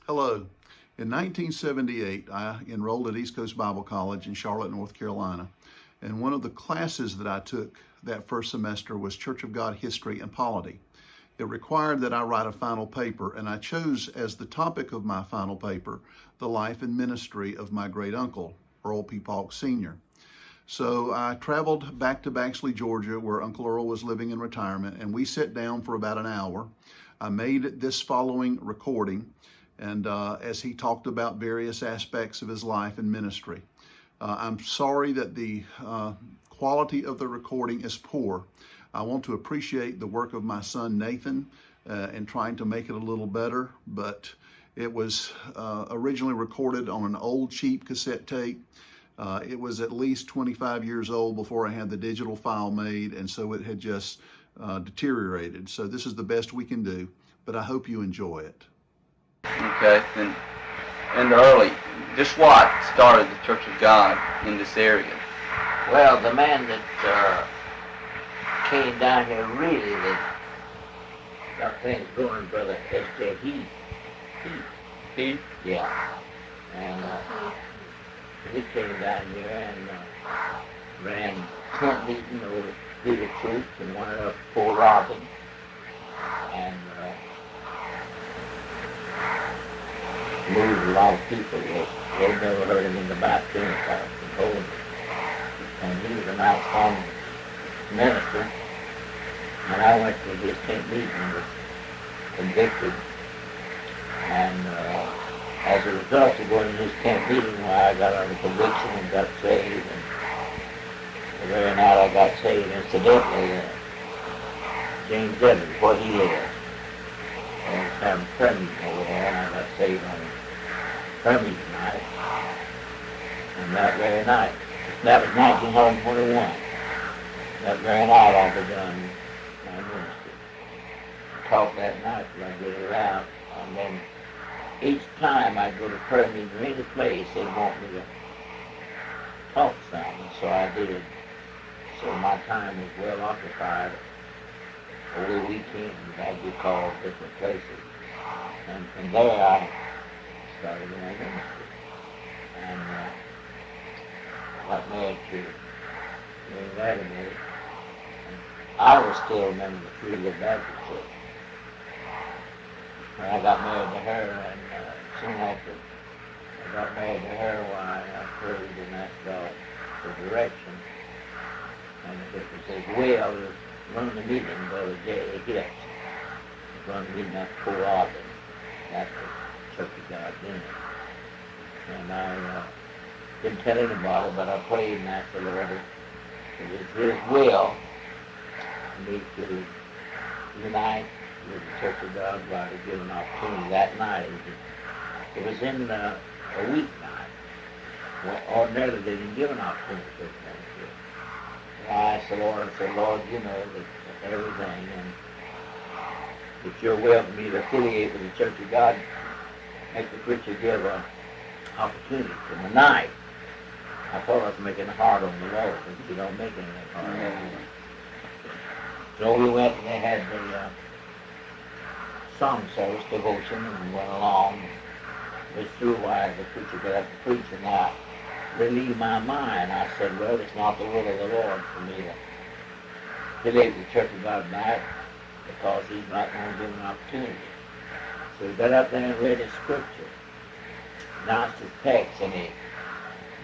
Hello. In 1978, I enrolled at East Coast Bible College in Charlotte, North Carolina. And one of the classes that I took that first semester was Church of God History and Polity. It required that I write a final paper, and I chose as the topic of my final paper the life and ministry of my great uncle, Earl P. Paulk Sr. So I traveled back to Baxley, Georgia, where Uncle Earl was living in retirement, and we sat down for about an hour. I made this following recording, and as he talked about various aspects of his life and ministry. I'm sorry that the quality of the recording is poor. I want to appreciate the work of my son Nathan in trying to make it a little better, but it was originally recorded on an old cheap cassette tape. It was at least 25 years old before I had the digital file made, and so it had just deteriorated. So this is the best we can do, but I hope you enjoy it. Okay, and early, just what started the Church of God in this area? Well, the man that came down here really that got things going, Brother S.J. He? Yeah. And he came down here and ran tent meeting over Peter Troops and went up Fort Robin. And moved a lot of people. They never heard him in the baptism class and told him. And he was an outstanding minister. And I went to his tent meeting and was convicted. And as a result of going to his tent meeting, I got under conviction and got saved. And the very night I got saved, incidentally, James Evans, where he lived, I was having prayer meeting over there, and I got saved on prayer meeting night. And that very night, that was 1921. That very night I begun my ministry. I taught that night till I get it out, and then each time I'd go to prayer meeting or any place, they'd want me to talk something, so I did. So my time was well occupied over the weekend. I'd be called different places. And from there I started my ministry. And got married to Mary Vladimir. I was still a member of the Free Will Baptist Church. When I got married to her, and soon after I got married to her, why I prayed and asked God for direction. And it was his will to run the meeting, Brother J.A. Hicks. Run the meeting at Fort Robin. That's the Church of God then. And I didn't tell anybody, but I prayed and asked the Lord it was his will for me to unite with the Church of God by to give an opportunity that night. It was in a weeknight. Well, ordinarily they didn't give an opportunity to ministry. I asked the Lord, I said, Lord, you know that everything, and if you're will for me to affiliate with the Church of God, make the preacher give an opportunity for the night. I thought I was making it hard on the Lord, but you don't make anything hard on the Lord. So we went and they had the song service, devotion, and we went along. It was through why the preacher got up to preach, and I relieved my mind. I said, well, it's not the will of the Lord for me to affiliate with the Church of God tonight because he's not going to give an opportunity. So he got up there and read his scripture, announced his text, and he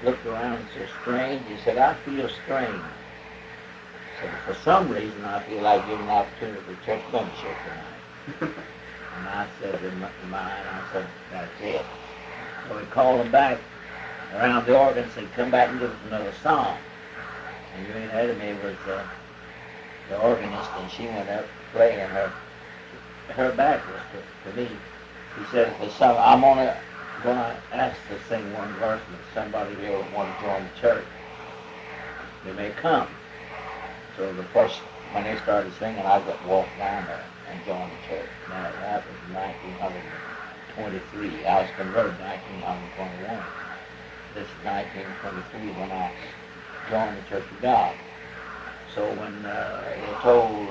looked around and said, strange. He said, I feel strange. He said, for some reason I feel like giving an opportunity for church membership tonight. And I said in my mind, I said, that's it. So he called him back around the organ and said, come back and give us another song. And you ain't heard of me was the organist, and she went up playing her back was to me. He said, the song, I'm gonna ask to sing one verse, and if somebody here would want to join the church, they may come. So the first, when they started singing, I walked down there and joined the church. Now that was 1923. I was converted in 1921. This is 1923 when I joined the Church of God. So when they told,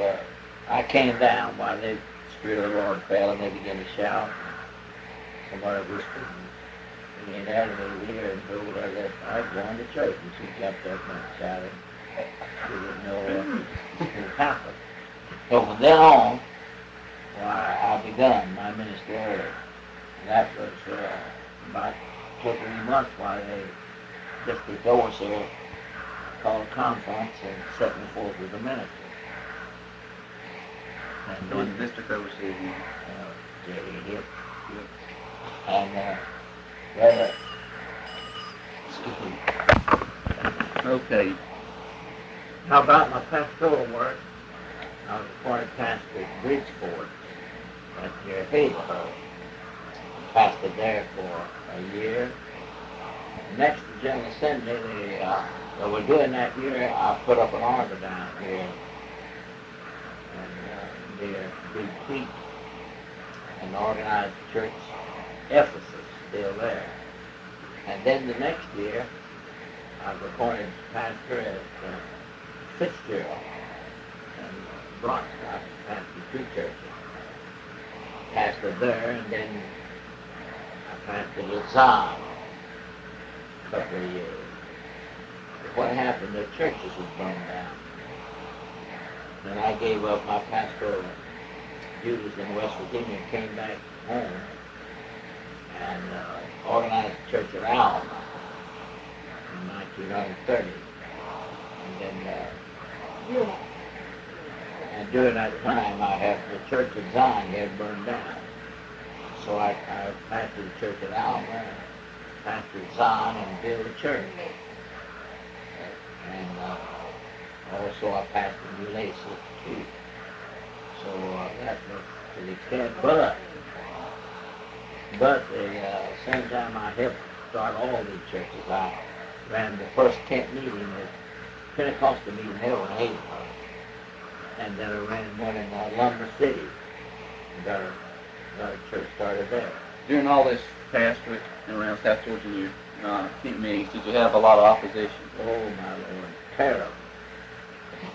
I came down while the Spirit of the Lord fell and they began to shout. somebody whispered, and he had her ear and told her that I was going to church, and she jumped up and shouted. She didn't know what had happened. So from then on, I begun my ministry early. And that was about 2 or 3 months while they, just the overseer, called a conference and set me forth with the ministry. And So the district overseer, Jerry Hip. And well, excuse me. okay. How about my pastoral work? I was appointed pastor at Bridgeport at near Hazelburg. Pastored there for a year. Next to General Assembly, they were doing that year, I put up an arbor down here and near Big Creek and organized church Ephesus, still there. And then the next year, I was appointed pastor at Fitzgerald and Bronx. I pastored 2 churches. Pastored there, and then I pastored at Zion a couple of years. What happened, the churches was burned down. And I gave up my pastoral duties in West Virginia, came back home, and organized the church at Alma in 1930. And then, and during that time, the church at Zion had burned down. So I pastored the church at Alma, pastored Zion, and built a church. And also I pastored New Lacey too. So that was to the extent. But at the same time I helped start all these churches. I ran the first tent meeting at Pentecostal meeting held in Hazelburg. And then I ran one in Lumber City. And got a church started there. During all this pastorate around South Georgia, tent meetings, did you have a lot of opposition? Oh my Lord, terrible.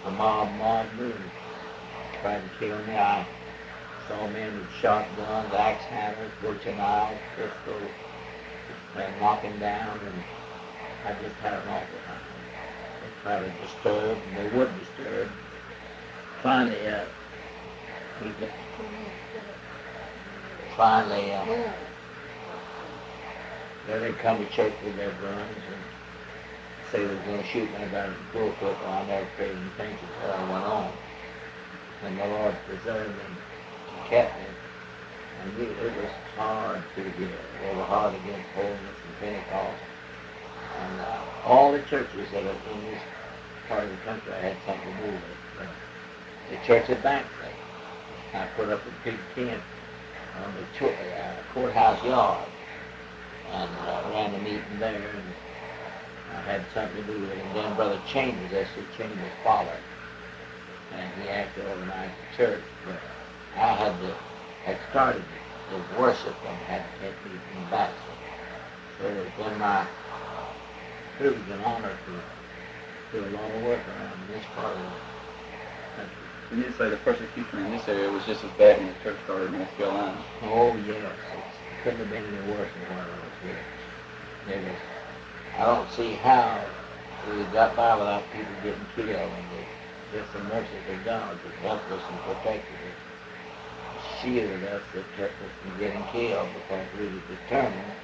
The mob moved, tried to kill me. I saw men with shotguns, axe hammers, butcher knives, pistols, and knocking down, and I just had an awful time. They tried to disturb, and they would disturb. Finally, they come to church with their guns and say they were going to shoot me about a bullfoot. Well, I never paid any attention to what went on. And the Lord preserved me and kept me. And it was hard to get. They were hard against holiness and Pentecost. And all the churches that are in this part of the country, I had something to do with. But the church at Baxter, I put up a big tent on the courthouse yard and ran the meeting there, and I had something to do with it. And then Brother Chambers, S.C. Chambers' father, and he actually organized the church. But I had started the worship and had tent meeting in Baxter. So it's been my privilege and honor to do a lot of work around this part of the country. And you say the persecution in this area was just as bad when the church started in North Carolina. Oh yes, it couldn't have been any worse than what I was here. It was, I don't see how we got by without people getting killed, and just the mercy of God that helped us and protected us, shielded us, that kept us from getting killed because we were determined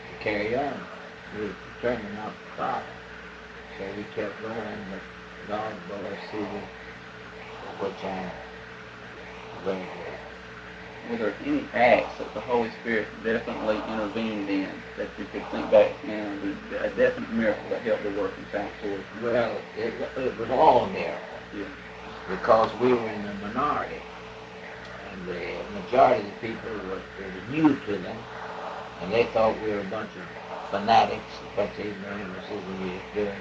to carry on. We were determined not to stop. So we kept going, but God brought us through, for which I'm very grateful. Were there any acts that the Holy Spirit definitely intervened in that you could think back now and be a definite miracle that helped the work in South Georgia? Well, it was all a miracle. Yeah. Because we were in the minority. And the majority of the people it was new to them, and they thought we were a bunch of fanatics, a bunch of ignoramuses, and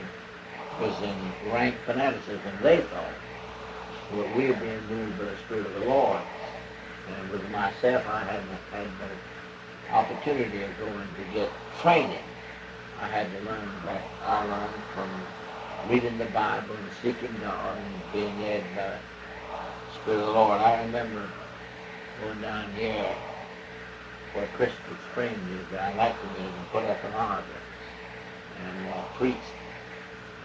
was in rank fanaticism, they thought. Well, we were being moved by the Spirit of the Lord. And with myself, I had the opportunity of going to get training. I had to learn what I learned from reading the Bible and seeking God and being led by the Spirit of the Lord. I remember going down here where Crystal Springs is. I like the music and put up an altar and preached.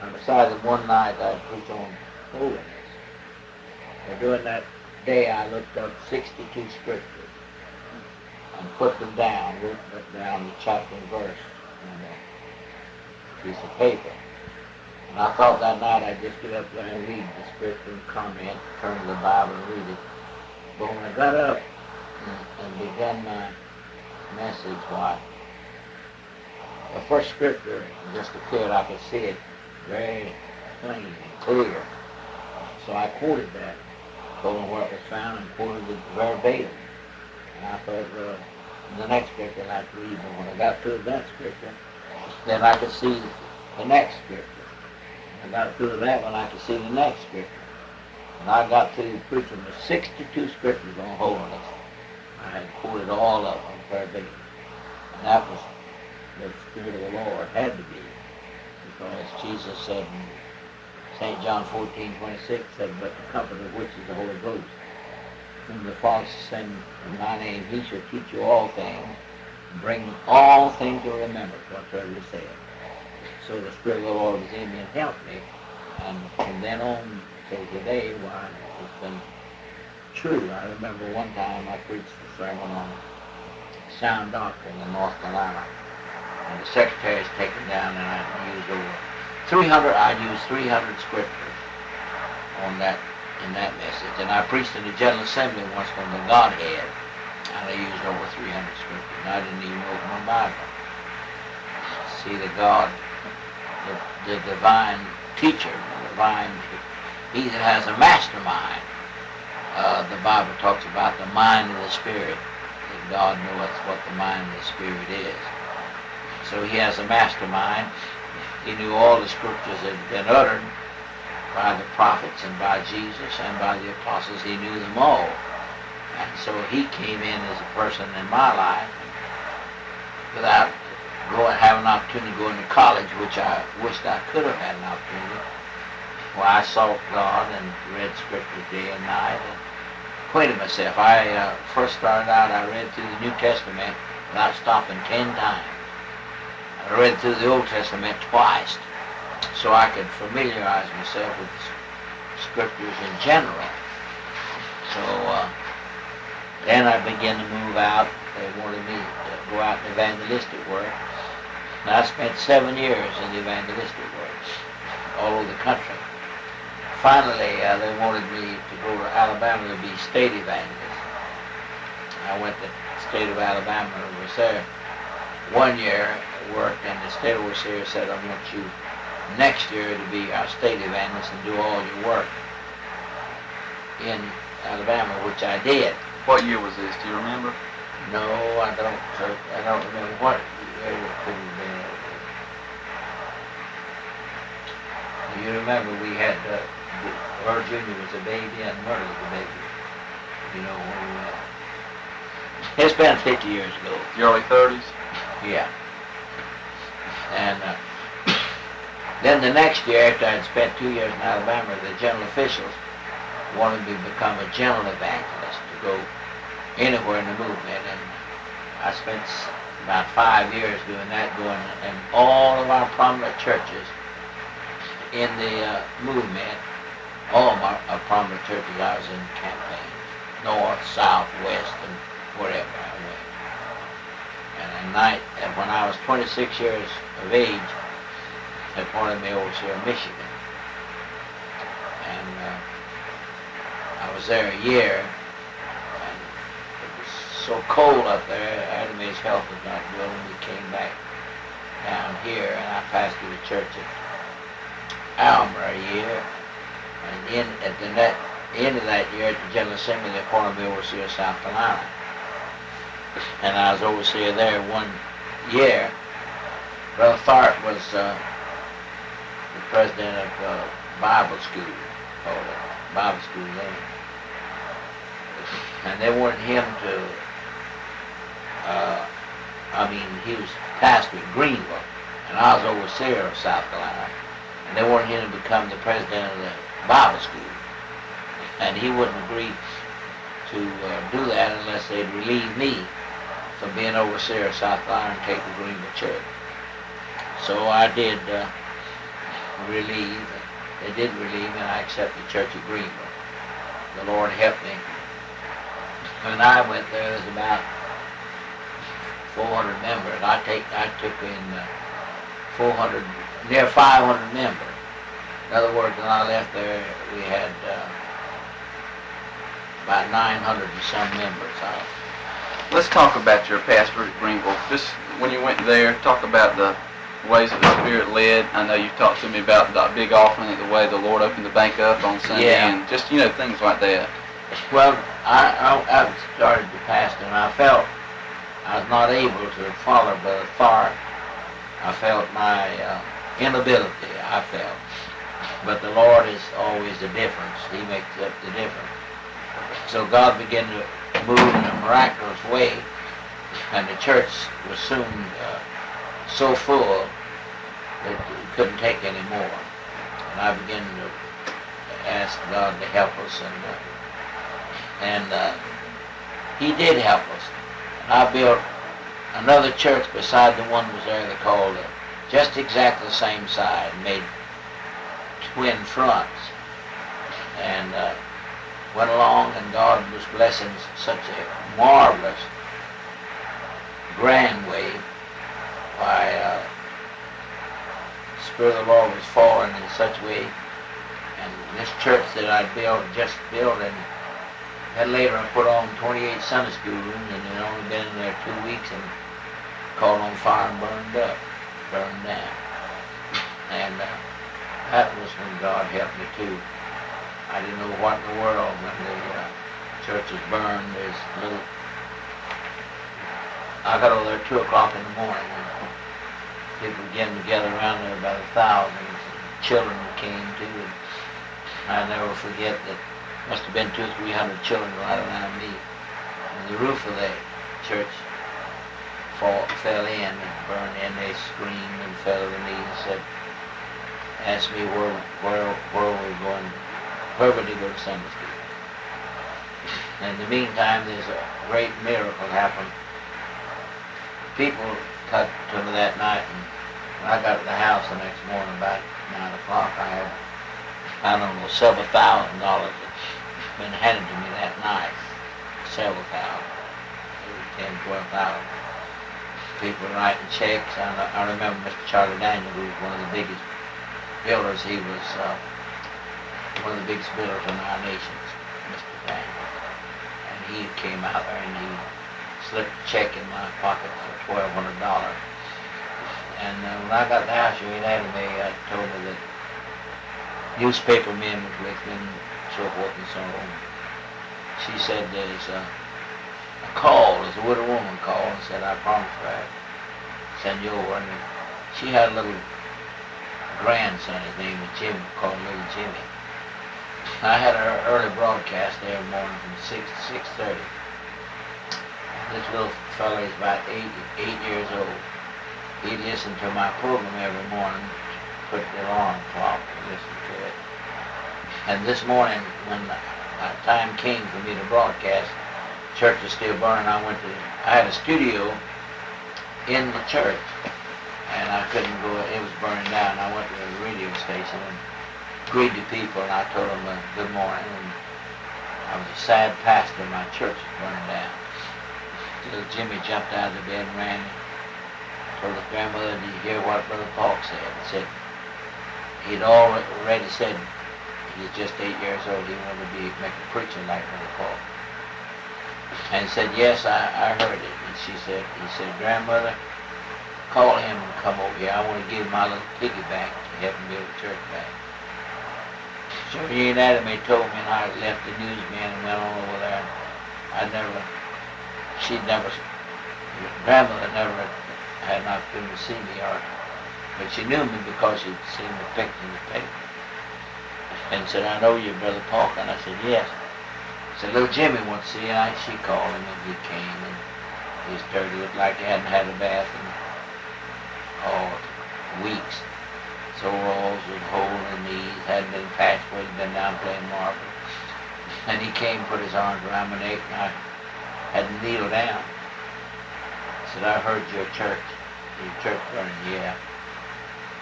I decided one night I'd preach on holiness. And during that day I looked up 62 scriptures and put them down, wrote down the chapter and verse on a piece of paper. And I thought that night I'd just get up there and read the scripture and comment, turn to the Bible and read it. But when I got up and began my message, why, the first scripture just appeared. I could see it very plain and clear. So I quoted that, told them where it was found, and quoted it verbatim. And I thought, the next scripture I'd like to read, but when I got to that scripture, then I could see the next scripture. I got through that one, I could see the next scripture. And I got through preaching the 62 scriptures on holiness. I had quoted all of them verbatim. And that was the Spirit of the Lord, had to be. Because Jesus said in St. John 14:26, said, but the Comforter, which is the Holy Ghost, whom the Father send in my name, he shall teach you all things, bring all things to remembrance, whatsoever he said. So the Spirit of the Lord was in me and helped me. And from then on till today, why, it's been true. I remember one time I preached a sermon on sound doctrine in North Carolina. And the secretary's taken down, and I used over 300 scriptures on that, in that message. And I preached in the General Assembly once on the Godhead, and I used over 300 scriptures. And I didn't even open my Bible. See the God, the divine teacher, the divine, he that has a mastermind. The Bible talks about the mind of the Spirit, that God knows what the mind of the Spirit is. So he has a mastermind. He knew all the scriptures that had been uttered by the prophets and by Jesus and by the apostles. He knew them all. And so he came in as a person in my life without having an opportunity to go into college, which I wished I could have had an opportunity. Well, I sought God and read scripture day and night and acquainted myself. I first started out, I read through the New Testament without stopping 10 times. I read through the Old Testament twice, so I could familiarize myself with scriptures in general. So then I began to move out. They wanted me to go out in evangelistic work. And I spent 7 years in the evangelistic work all over the country. Finally, they wanted me to go to Alabama to be state evangelist. I went to the state of Alabama and was there 1 year, worked, and the state overseer said, I want you next year to be our state evangelist and do all your work in Alabama, which I did. What year was this? Do you remember? No, I don't remember what year it could have been. You remember we had, Earl Jr. was a baby and Murray was a baby. You know, it's been 50 years ago. The early 30s? Yeah. And then the next year, after I'd spent 2 years in Alabama, the general officials wanted me to become a general evangelist, to go anywhere in the movement. And I spent about 5 years doing that, going in all of our prominent churches in the movement. All of our prominent churches I was in campaign, north, south, west, and whatever I went. And when I was 26 years of age, they appointed me overseer of Michigan. And I was there a year, and it was so cold up there, Adam's health was not good, and we came back down here, and I pastored a church at Almer a year. And at the end of that year, at the General Assembly, they appointed me overseer of South Carolina. And I was overseer there 1 year. Brother Tharp was the president of Bible school, called it Bible school then. And they wanted him to, he was pastor at Greenville, and I was overseer of South Carolina. And they wanted him to become the president of the Bible school. And he wouldn't agree to do that unless they'd relieve me for of being overseer of South Florida and take the Greenville Church. So I did relieve. They did relieve me, and I accepted the church at Greenville. The Lord helped me. When I went there was about 400 members. I took in 400, near 500 members. In other words, when I left there, we had about 900 and some members. Let's talk about your pastor at Greenville. Just when you went there, talk about the ways that the Spirit led. I know you've talked to me about the big offering, the way the Lord opened the bank up on Sunday, and just, things like that. Well, I started to pastor, and I felt I was not able to follow Brother Tharp. I felt my inability, I felt. But the Lord is always the difference. He makes up the difference. So God began to move in a miraculous way, and the church was soon so full that we couldn't take any more. And I began to ask God to help us, and He did help us. And I built another church beside the one was there. They called it just exactly the same size, made twin fronts, and went along, and God was blessing such a marvelous, grand way. By the Spirit of the Lord was falling in such a way, and this church that I just built, and then later I put on 28 Sunday school rooms, and had only been in there 2 weeks, and caught on fire and burned down. And that was when God helped me too. I didn't know what in the world when the church was burned. I got over there at 2 o'clock in the morning, and people were getting together around there about 1,000. Children came too, and I'll never forget that must have been 200 or 300 children right around me. And the roof of the church fell in and burned in. They screamed and fell to their knees and said, asked me where we were going, where would they go to Sunday school. And in the meantime, there's a great miracle happened. People cut to me that night, and when I got to the house the next morning about 9 o'clock, I had, I don't know, several $1,000 that's been handed to me that night. Several thousand, maybe 10, 12,000. People writing checks. I remember Mr. Charlie Daniel, who was one of the biggest builders. He was one of the biggest builders in our nations, Mr. Daniel. And he came out there and he slipped a check in my pocket for $1,200. And when I got to the house, she had me, told me that newspaper men was with me and so forth and so on. She said there's a call, there's a widow woman called and said, I promised her I'd send you over. And she had a little grandson, his name was Jimmy, called Little Jimmy. I had an early broadcast every morning from 6 to 6:30. This little fellow is about 8 years old. He'd listen to my program every morning, put the alarm clock and listen to it. And this morning, when the time came for me to broadcast, church was still burning. I had a studio in the church, and I couldn't go, it was burning down. I went to the radio station and greeted people, and I told them good morning. And I was a sad pastor, my church was burning down. Little Jimmy jumped out of the bed and ran. Told his grandmother, did you hear what Brother Paulk said? He said, he'd already said, he's just 8 years old, he wanted to make a preacher like Brother Paulk. And he said, yes, I heard it. And he said, grandmother, call him and come over here. I want to give him my little piggy bank to help him build the church back. So he and Adam told me, and I left the newsman and went on over there. Grandmother never had an opportunity to see me, but she knew me because she'd seen the picture in the paper. And said, I know you're Brother Paulk. And I said, yes. Said, little Jimmy wants to see you. She called him, and he came, and he started to look like he hadn't had a bath in weeks. Sore rolls with a hole in the knees, hadn't been patched where he'd been down playing marble. And he came, put his arms around my neck, and I had to kneel down. said, I heard your church burning, yeah.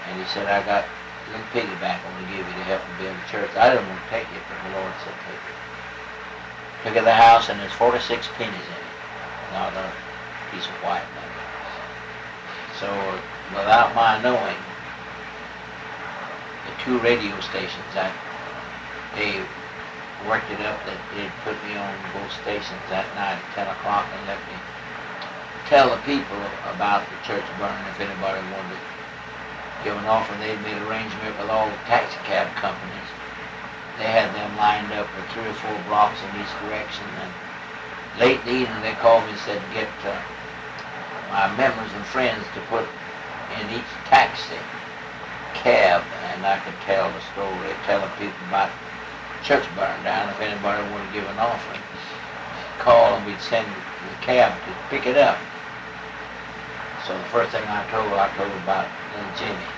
And he said, I got a little piggyback I'm going to give you to help me build the church. I didn't want to take it, but the Lord said, take it. Look at the house, and there's 46 pennies in it, not a piece of white money. So, without my knowing, the 2 radio stations, they worked it up that they'd put me on both stations that night at 10 o'clock and let me tell the people about the church burning if anybody wanted to give an offering. They'd made arrangement with all the taxi cab companies. They had them lined up for 3 or 4 blocks in each direction, and late in the evening they called me and said, get my members and friends to put in each taxi cab, and I could tell the story, telling people about church burning down. If anybody wanted to give an offering, call and we'd send the cab to pick it up. So the first thing I told about little Jimmy.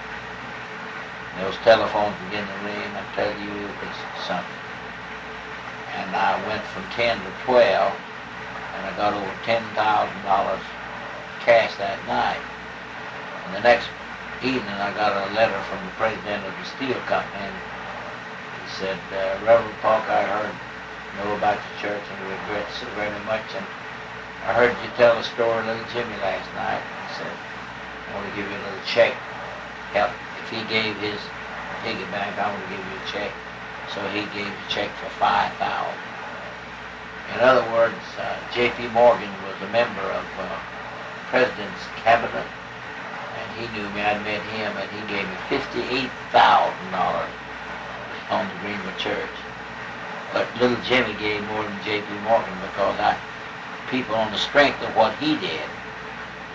Those telephones began to ring. I tell you, it was something. And I went from 10 to 12, and I got over $10,000 cash that night. And the next evening, I got a letter from the president of the steel company, and he said, Reverend Paulk, I know about the church and regret so very much, and I heard you tell the story of little Jimmy last night. He said, I want to give you a little check. Help. If he gave his piggyback, I want to give you a check. So he gave a check for $5,000. In other words, J.P. Morgan was a member of the President's cabinet, and he knew me. I'd met him, and he gave me $58,000 on the Greenwood Church. But little Jimmy gave more than J.P. Morgan because people on the strength of what he did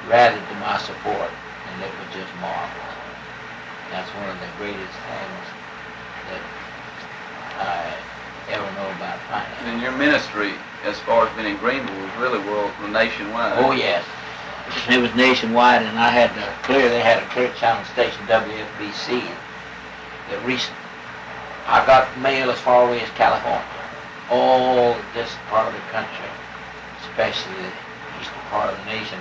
rallied to my support, and it was just marvelous. That's one of the greatest things that I ever know about finance. And your ministry, as far as being in Greenville, was really nationwide. Oh yes, it was nationwide, and they had a clear channel station, WFBC, that reached. I got mail as far away as California, all this part of the country, especially the eastern part of the nation,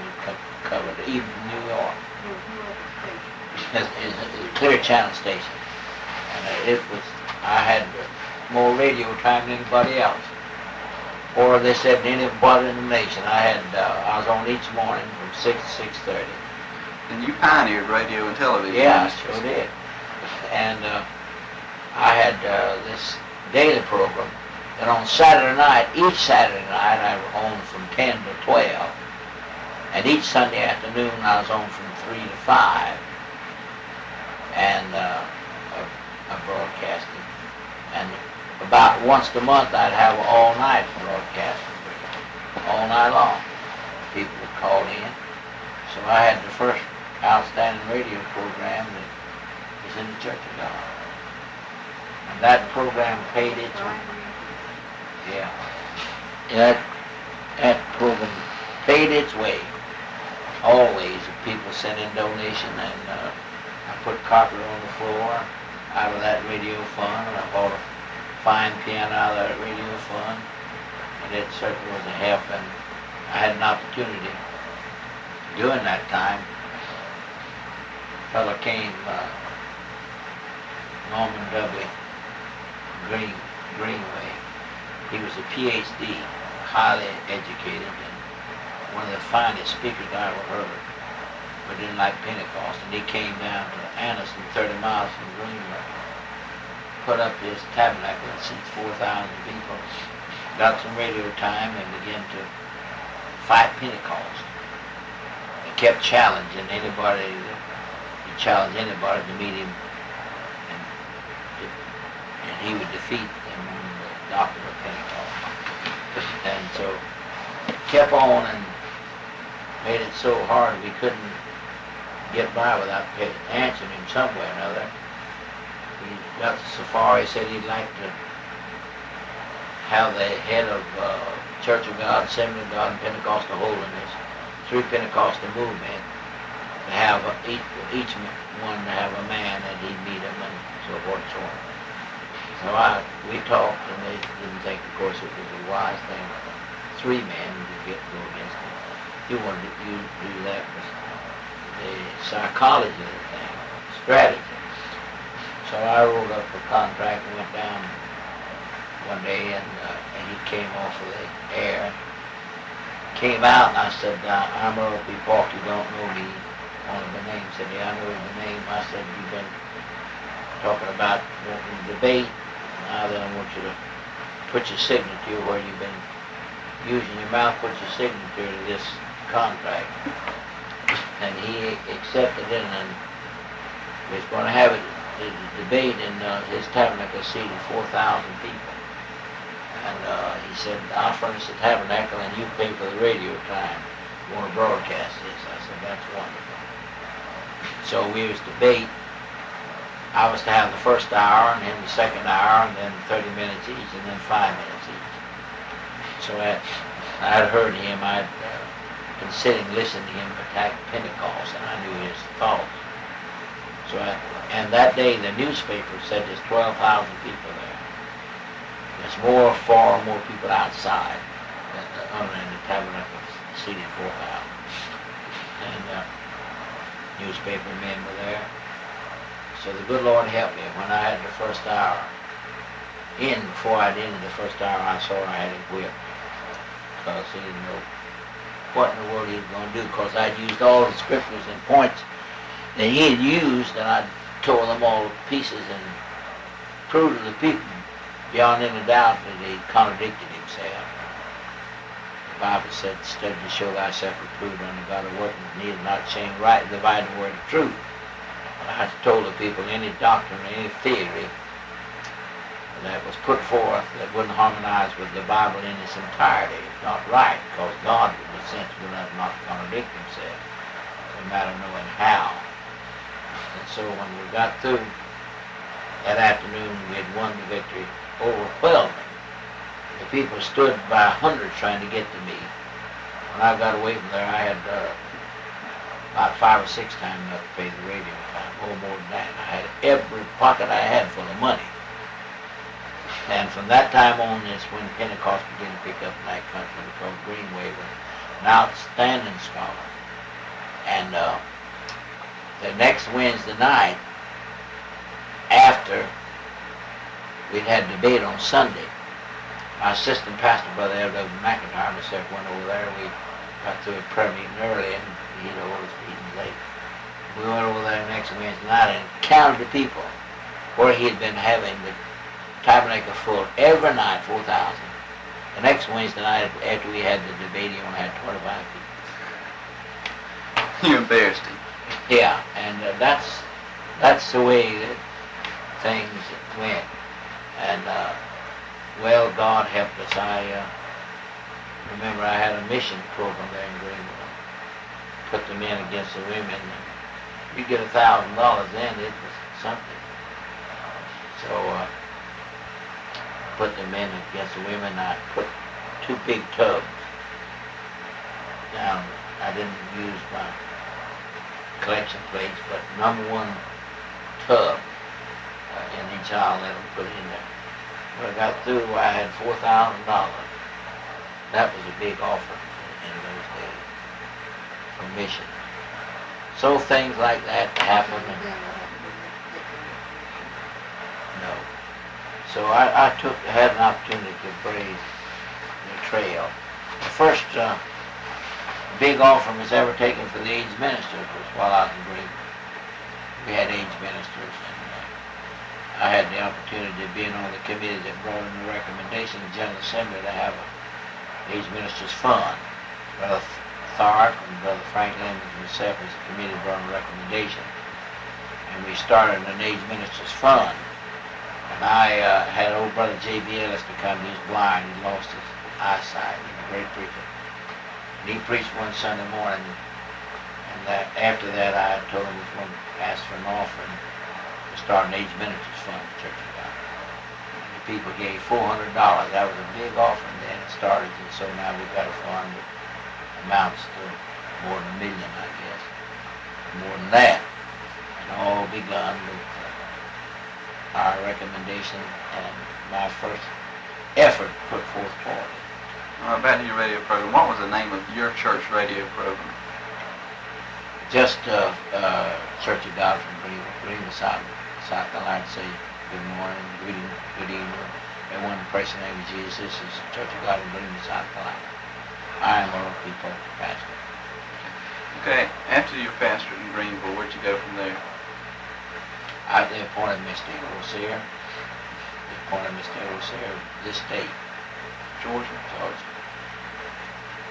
covered, even New York. It's a clear channel station, and I had more radio time than anybody else, or they said anybody in the nation. I was on each morning from 6 to 6:30. And you pioneered radio and television. Yeah, I sure did. And I had this daily program, and on Saturday night, each Saturday night, I was on from 10 to 12, and each Sunday afternoon I was on from 3 to 5. And I broadcasted. And about once a month I'd have an all-night broadcasting, all night long. People would call in. So I had the first outstanding radio program that was in the Church of God. And that program paid its way. Yeah. That program paid its way. Always people sent in donation, and I put carpet on the floor out of that radio fund, and I bought a fine piano out of that radio fund, and it certainly was a help. And I had an opportunity during that time. A fellow came, Norman W. Greenway. He was a PhD, highly educated, and one of the finest speakers I ever heard. But didn't like Pentecost, and he came down to Anderson, 30 miles from Greenwood, put up his tabernacle that seats 4,000 people, got some radio time, and began to fight Pentecost. He kept challenging anybody. He challenged anybody to meet him, and he would defeat them on the doctrine of Pentecost. And so kept on and made it so hard we couldn't get by without answering him some way or another. He got so far, he said he'd like to have the head of Church of God, Assembly of God, and Pentecostal Holiness, 3 Pentecostal movement, to have each one to have a man, and he'd meet him, and so forth and so on. So we talked, and they didn't think, of course, it was a wise thing for 3 men to go against him. You wanted to do that was the psychology of the thing, strategy. So I wrote up a contract and went down one day, and he came off of the air. Came out, and I said, I'm Earl P. Paulk, you don't know me. One of the names said, yeah, I know the name. I said, you've been talking about wanting to debate. Now then I want you to put your signature where you've been using your mouth, put your signature to this contract. And he accepted it, and he was going to have it, the debate in his tabernacle seated 4,000 people. And he said, I'll furnish the tabernacle and you pay for the radio time. You want to broadcast this? I said, that's wonderful. So we was debate. I was to have the first hour, and him the second hour, and then 30 minutes each, and then 5 minutes each. So I'd heard him, I'd been sitting listening to him attack Pentecost, and I knew his thoughts. So and that day the newspaper said there's 12,000 people there. There's far more people outside than in the tabernacle seated 4,000. And newspaper men were there. So the good Lord helped me. When I had the first hour before I'd ended the first hour, I saw I had it whipped, because he didn't know what in the world he was going to do, because I'd used all the scriptures and points that he had used, and I'd tore them all to pieces and proved to the people beyond any doubt that he contradicted himself. The Bible said, study to show thyself approved unto God, a workman that needeth not change right, dividing the word of truth. I told the people any doctrine, any theory that was put forth that wouldn't harmonize with the Bible in its entirety is not right, because God would be sensible enough not to contradict himself, no matter knowing how. And so when we got through that afternoon, we had won the victory overwhelming. The people stood by hundreds trying to get to me. When I got away from there, I had about 5 or 6 times enough to pay the radio time, or more than that. I had every pocket I had full of money. And from that time on is when Pentecost began to pick up in that country, because Greenway was an outstanding scholar. And the next Wednesday night, after we'd had debate on Sunday, my assistant pastor, Brother L.W. McIntyre, and myself went over there. We got through a prayer meeting early, and he'd always meeting late. We went over there next Wednesday night and counted the people where he had been having the tabernacle full every night, 4,000. The next Wednesday night, after we had the debate, he only had 25 people. You embarrassed him. Yeah, and that's the way that things went. And well, God helped us. I remember I had a mission program there in Greenville. Put the men against the women. You get $1,000 then, it was something. So put the men against the women. I put 2 big tubs down. I didn't use my collection plates, but number 1 tub in each aisle, let them put in there. When I got through, I had $4,000. That was a big offering in those days for mission. So things like that happen. No. So I had an opportunity to brave the trail. The first big offering was ever taken for the AIDS ministers was while I was in Greenville. We had AIDS ministers, and I had the opportunity of being on the committee that brought in the recommendation of the General Assembly to have a AIDS Ministers Fund. Brother Tharp and Brother Franklin and myself as the committee brought in a recommendation. And we started an AIDS Ministers Fund. And I had old Brother J.B. Ellis to come. He's blind. He lost his eyesight. He's a great preacher. And he preached one Sunday morning. And after that, I told him I was going to ask for an offering to start an AIDS Ministers Fund for Church of God. And the people gave $400. That was a big offering then. It started, and so now we've got a fund that amounts to more than $1 million, I guess. More than that. And all begun with our recommendation and my first effort put forth for it. Back to your radio program. What was the name of your church radio program? Just Church of God from Greenville, South Carolina. Say good morning, good evening. Everyone praise the name of Jesus. This is Church of God in Greenville, South Carolina. I am Earl P, pastor. Okay, after you pastored in Greenville, where'd you go from there? They appointed me state overseer. They appointed me state overseer of this state, Georgia.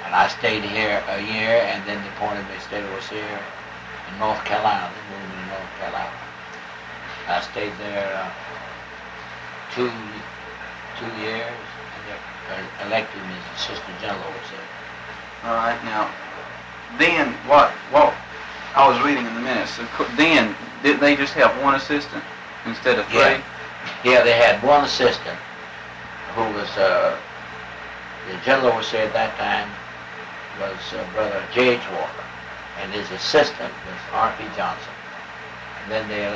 And I stayed here a year, and then they appointed me state overseer in North Carolina. They moved me to North Carolina. I stayed there 2 years, and they elected me as assistant general overseer. All right, now, then what I was reading in the minutes, then didn't they just have one assistant instead of three? Yeah, they had one assistant who was the general overseer at that time was Brother J.H. Walker, and his assistant was Earl P. Johnson. And then they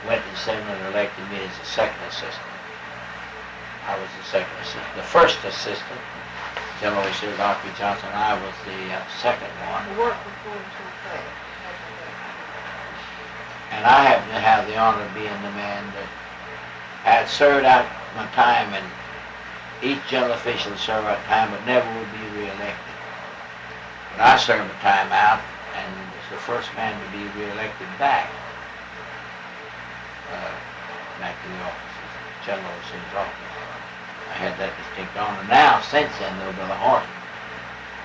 went to the seminary and elected me as the second assistant. I was the second assistant. The first assistant, general overseer Earl P. Johnson, and I was the second one. And I happen to have the honor of being the man that had served out my time, and each general official served out time but never would be reelected. But I served my time out and was the first man to be reelected back to the office, general overseer's office. I had that distinct honor. Now, since then, though, Brother Horton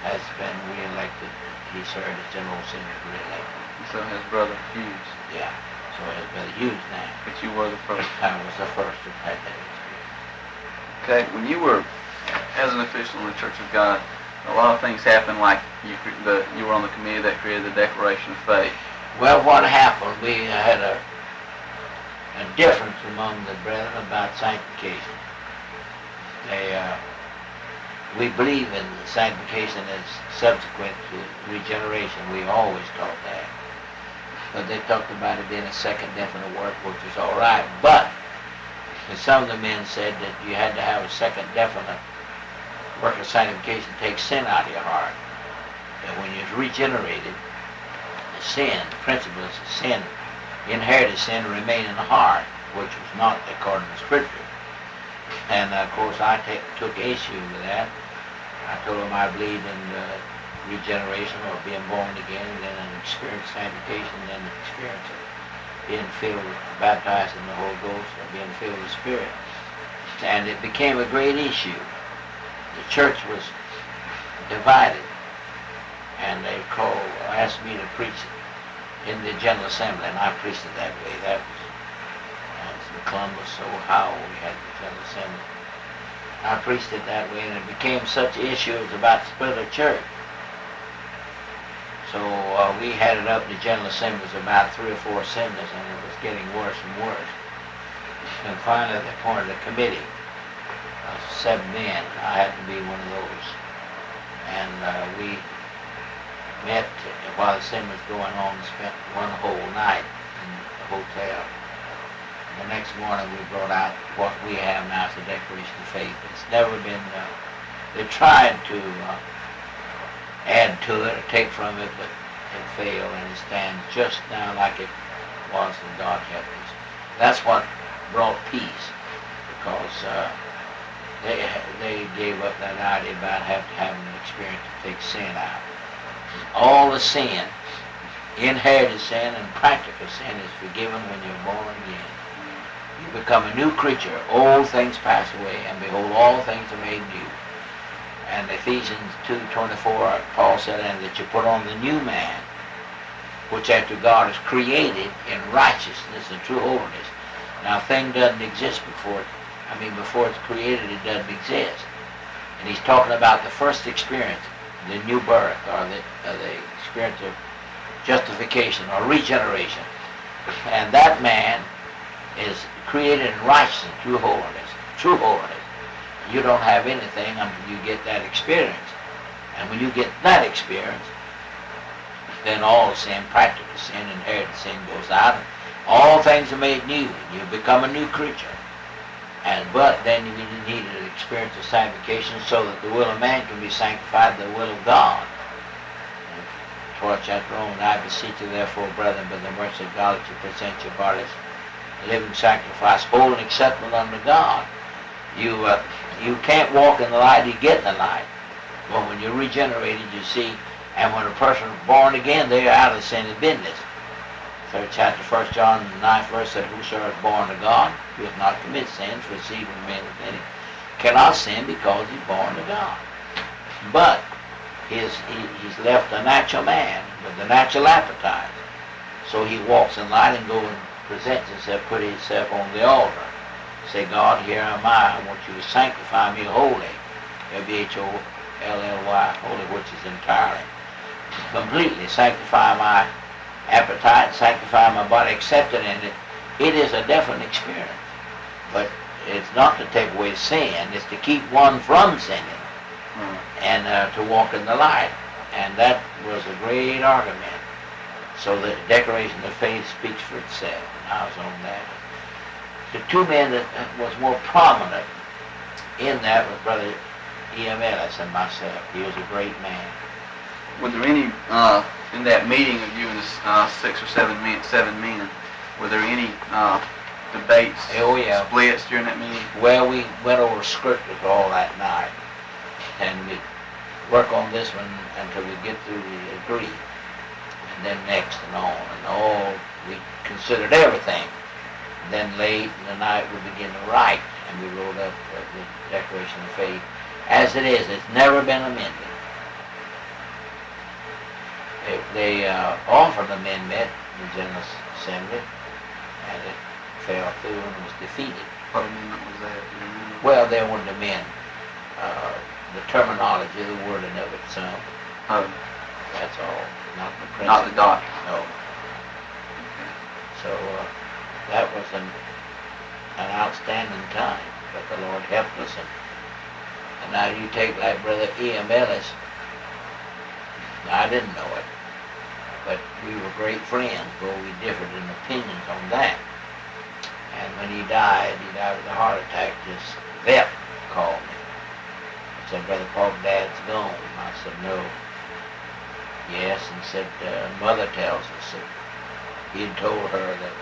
has been reelected. He served as general overseer and reelected. So has Brother Hughes. Yeah, so it has Brother Hughes now. But you were the first. I was the first to have that experience. Okay, when you were as an official in the Church of God, a lot of things happened, like you were on the committee that created the Declaration of Faith. Well, what happened, we had a difference among the brethren about sanctification. We believe in sanctification as subsequent to regeneration. We always taught that. But they talked about it being a second definite work, which was all right. But some of the men said that you had to have a second definite work of sanctification to take sin out of your heart. And when you're regenerated, the sin, the principles of sin, inherited sin remain in the heart, which was not according to Scripture. And of course I took issue with that. I told them I believed in regeneration, or being born again, and then an experience of sanctification, and then the experience of being baptized in the Holy Ghost, or being filled with the Spirit. And it became a great issue. The church was divided, and they asked me to preach in the General Assembly, and I preached it that way. That was in Columbus, Ohio. We had the General Assembly. I preached it that way, and it became such an issue. It was about the split of the church. So we had it up in the General Assembly. It was about 3 or 4 assemblies, and it was getting worse and worse. And finally, they appointed a committee of 7 men. I had to be one of those. And we met while the assembly was going on and spent one whole night in the hotel. The next morning we brought out what we have now as the Declaration of Faith. It's never been, they tried to add to it or take from it, but it failed, and it stands just now like it was when God helped us. That's what brought peace, because they gave up that idea about having an experience to take sin out. All the sin, inherited sin and practical sin, is forgiven when you're born again. You become a new creature. Old things pass away, and behold, all things are made new. And Ephesians 2:24, Paul said, and that you put on the new man, which after God is created in righteousness and true holiness. Now, a thing doesn't exist before it's created, it doesn't exist. And he's talking about the first experience, the new birth, or the experience of justification or regeneration. And that man is created in righteousness, true holiness. True holiness. You don't have anything until you get that experience. And when you get that experience, then all sin, practical sin, inherited sin goes out. And all things are made new. You become a new creature. But then you need to experience of sanctification so that the will of man can be sanctified by the will of God. 12th chapter Romans, I beseech you therefore, brethren, by the mercy of God, that you present your bodies a living sacrifice, holy and acceptable unto God. You can't walk in the light, you get in the light. But when you're regenerated, you see, and when a person is born again, they're out of sin and business. 3rd chapter, 1 John, 9th verse said, whosoever is born of God, who has not committed sins, receiving the man of many, cannot sin because he's born of God. But he's left a natural man with the natural appetite. So he walks in light and goes and presents himself, put himself on the altar. Say, God, here am I want you to sanctify me wholly. L-B-H-O-L-L-Y, holy, which is entirely. Completely sanctify my appetite, sanctify my body, accept it in it. It is a definite experience. But it's not to take away sin, it's to keep one from sinning. And to walk in the light. And that was a great argument. So the declaration of faith speaks for itself. And I was on that. The two men that was more prominent in that was Brother E.M. Ellis and myself. He was a great man. Were there any, in that meeting of you and the 6 or 7 men, were there any debates, splits during that meeting? Well, we went over scriptures all that night. And we work on this one until we get through the agree. And then next and on. And all, we considered everything. And then late in the night we began to write. And we wrote up the Declaration of Faith. As it is, it's never been amended. They offered amendment in the General Assembly. And it fell through and was defeated. What amendment was that? Well, they wanted to amend the terminology, the wording of it some. Oh. That's all. Not the principle. Not the doctrine. No. Okay. So that was an outstanding time. But the Lord helped us. And now you take like Brother E.M. Ellis. I didn't know it. But we were great friends, but we differed in opinions on that. And when he died with a heart attack. His vet called me. Said, Brother Paulk, Dad's gone. I said, no. Yes, and said, Mother tells us that he had told her that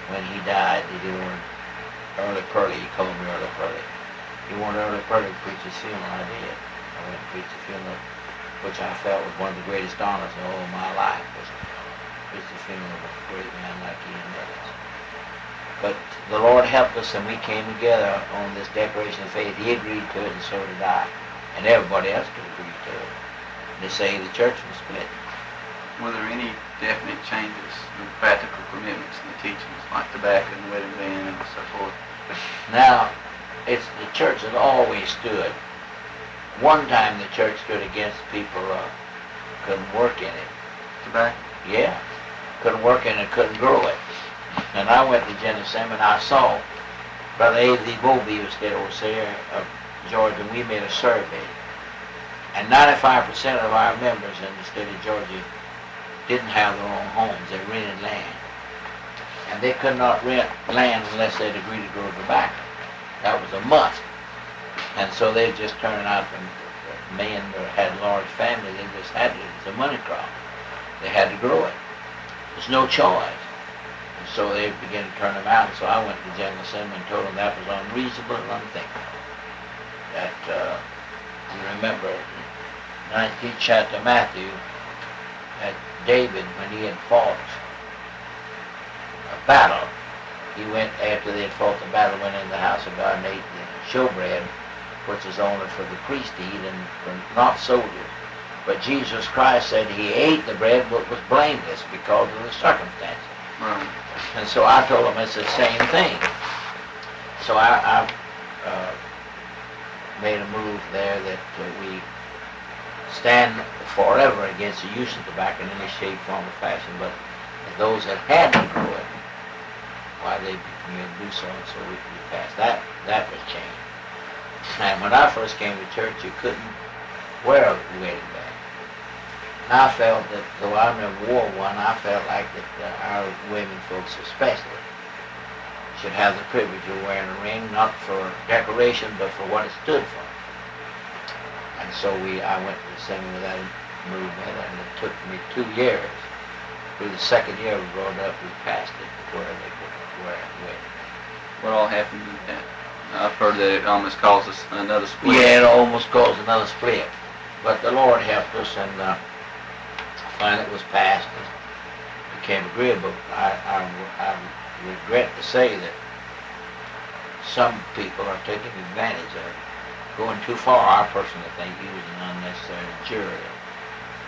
when he died, that he wanted Earl P, he called me Earl P. He wanted Earl P to preach his funeral. I did. I went and preached the funeral, which I felt was one of the greatest honors in all of my life, was to preach the funeral of a great man like E.M. Ellis. But the Lord helped us, and we came together on this Declaration of Faith. He agreed to it, and so did I. And everybody else could agree to it. They say the church was split. Were there any definite changes in practical commitments in the teachings, like tobacco and wedding band and so forth? Now, the church has always stood. One time the church stood against people couldn't work in it. Tobacco? Yeah. Couldn't work in it, couldn't grow it. And I went to General Assembly and I saw Brother A.V. Bobie was there, overseer of Georgia, and we made a survey. And 95% of our members in the state of Georgia didn't have their own homes. They rented land. And they could not rent land unless they'd agree to grow tobacco. That was a must. And so they just turned out the men that had large families, they just had it as a money crop. They had to grow it. There's no choice. And so they began to turn them out. And so I went to the General Assembly and told them that was unreasonable and unthinkable. That, you remember, 19th chapter of Matthew, that David, when he had fought a battle, he went, after they had fought the battle, went in the house of God and ate the showbread, which is only for the priest to eat and for not soldiers. But Jesus Christ said he ate the bread but was blameless because of the circumstances. Right. And so I told him it's the same thing. So I made a move there that we stand forever against the use of tobacco in any shape, form, or fashion, but those that had to grow it, why they began to do so, and so we passed. That was changed. And when I first came to church, you couldn't wear a wedding band. And I felt that, though I never wore one, I felt like that our women folks especially should have the privilege of wearing a ring, not for decoration, but for what it stood for. And so I went to the singing of that movement, and it took me 2 years. Through the second year we brought up, we passed it where they could wear it with. What all happened in that? I've heard that it almost caused us another split. Yeah, it almost caused another split. But the Lord helped us, and finally it was passed and became agreeable. I regret to say that some people are taking advantage of it, going too far. I personally think using unnecessary jewelry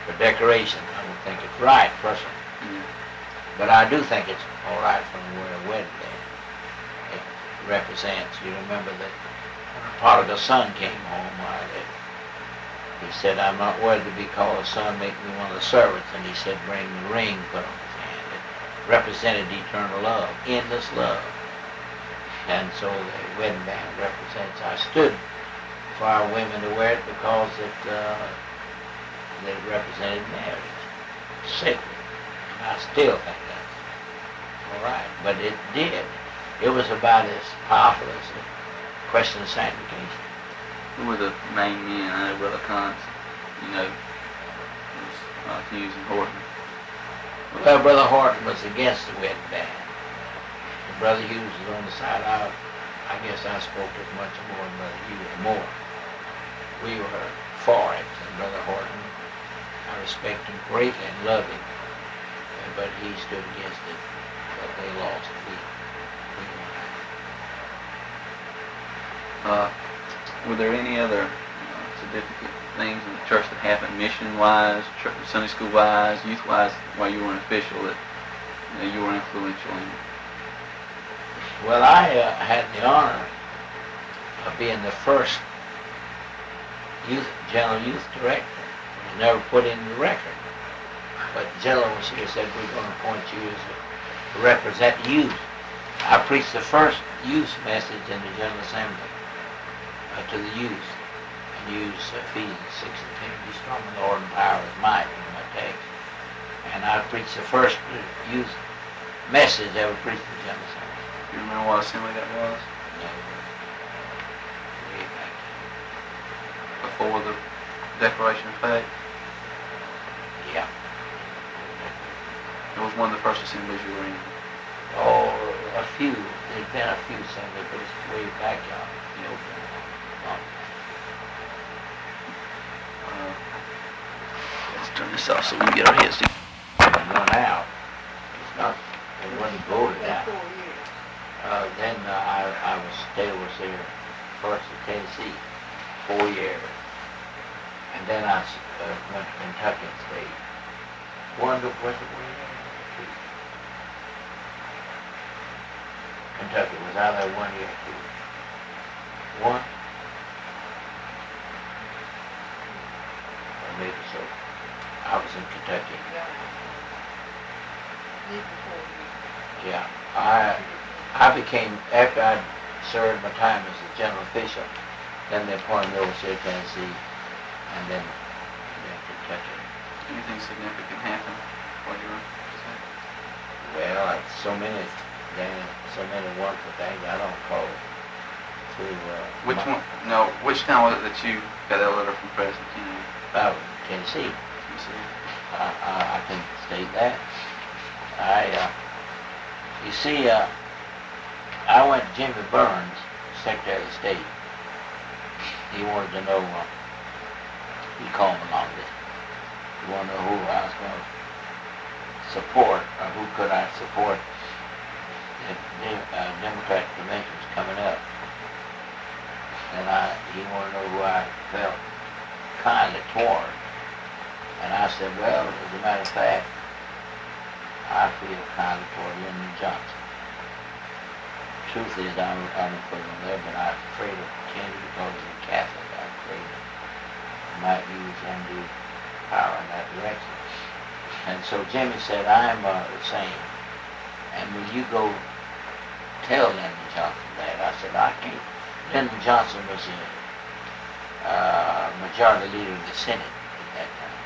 for decoration. I don't think it's right, personally. Yeah. But I do think it's all right for them to wear a wedding day. It represents, you remember that when the prodigal son came home, he said, I'm not worthy to be called a son, make me one of the servants. And he said, bring the ring, put on his hand. It represented eternal love, endless love. And so the wedding band represents, I stood for our women to wear it because it represented marriage, sacred. And I still think that's all right. But it did. It was about as powerful as the question of sanctification. Who were the main men? I know Brother Cons, was Hughes and Horton. Well, Brother Horton was against the wedding band. And Brother Hughes was on the side. I guess I spoke as much more than Brother Hughes or more. We were for it, and Brother Horton, I respect him greatly and love him, but he stood against it. But they lost. Were there any other significant things in the church that happened, mission-wise, Sunday school-wise, youth-wise, while you were an official that you were influential in? Well, I had the honor of being the first general youth director. It was never put in the record. But the general was here said, we're going to appoint you to represent the youth. I preached the first youth message in the General Assembly to the youth, and used Ephesians 6 and 10, be strong in the Lord and power of his might in my text. And I preached the first youth message ever preached in the General Assembly. Do you remember what assembly that was? No. Way back. Before the Declaration of Faith? Yeah. It was one of the first assemblies you were in. Oh, a few. There's been a few assemblies, but it's way back, you know. Let's turn this off so we can get our heads together. Run out. It's not, it wasn't voted out. Then I was there first in Tennessee, 4 years. And then I went to Kentucky and stayed. Kentucky was out there 1 year, 2. One? Or maybe so. I was in Kentucky. Yeah. I became, after I served my time as a general official, then they appointed me overseer of Tennessee, and then Kentucky. Anything significant happen while you were? Well, so many wonderful things I don't call it. Which one? No, which time was it that you got that letter from President Kennedy? Tennessee. Tennessee. I can state that. You see, I went to Jimmy Burns, Secretary of State. He wanted to know, he called me along this. He wanted to know who I was going to support, or who could I support. The Democratic convention was coming up. And he wanted to know who I felt kindly toward. And I said, well, as a matter of fact, I feel kindly toward Lyndon Johnson. Truth is, I'm afraid of there, but I'm afraid of Kennedy because he's a Catholic. I'm afraid that he might use undue power in that direction. And so Jimmy said, I'm the same. And will you go tell Lyndon Johnson that? I said, I can't. Lyndon Johnson was the majority leader of the Senate at that time.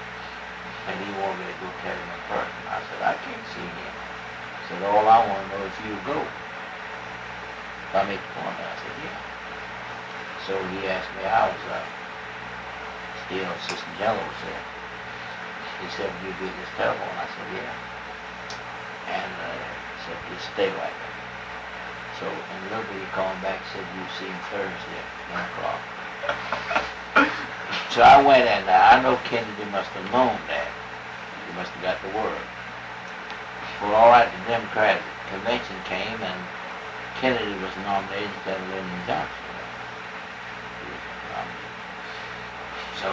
And he wanted me to go tell him in person. I said, I can't see him. I said, all I want to know is if you go. I make the point. I said, yeah. So he asked me, I was still Assistant General was there. He said, "Will you do this telephone?" I said, "Yeah." And he said, "Just stay right there." So in a little bit he called back and said, "You see him Thursday at 1 o'clock." So I went, and I know Kennedy must have known that. He must have got the word. Well, all right, the Democratic convention came, and Kennedy was nominated instead of Lyndon Johnson. He was nominated. So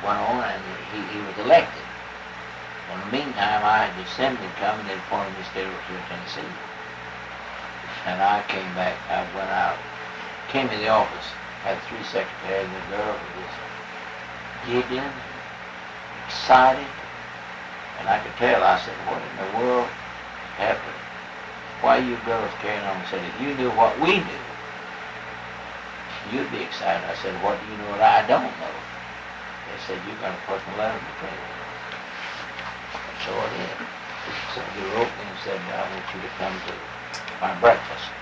went on, and he was elected. In the meantime, I had the assembly come, and they appointed me state representative of Tennessee. And I came back, I went out, came in the office, had 3 secretaries, and the girl was giggling, excited, and I could tell. I said, "What in the world happened? Why are you girls carrying on?" I said, "If you knew what we knew, you'd be excited." I said, "What do you know that I don't know?" They said, "You got a personal letter from the president." So I did. So he wrote me and said, "I want you to come to my breakfast."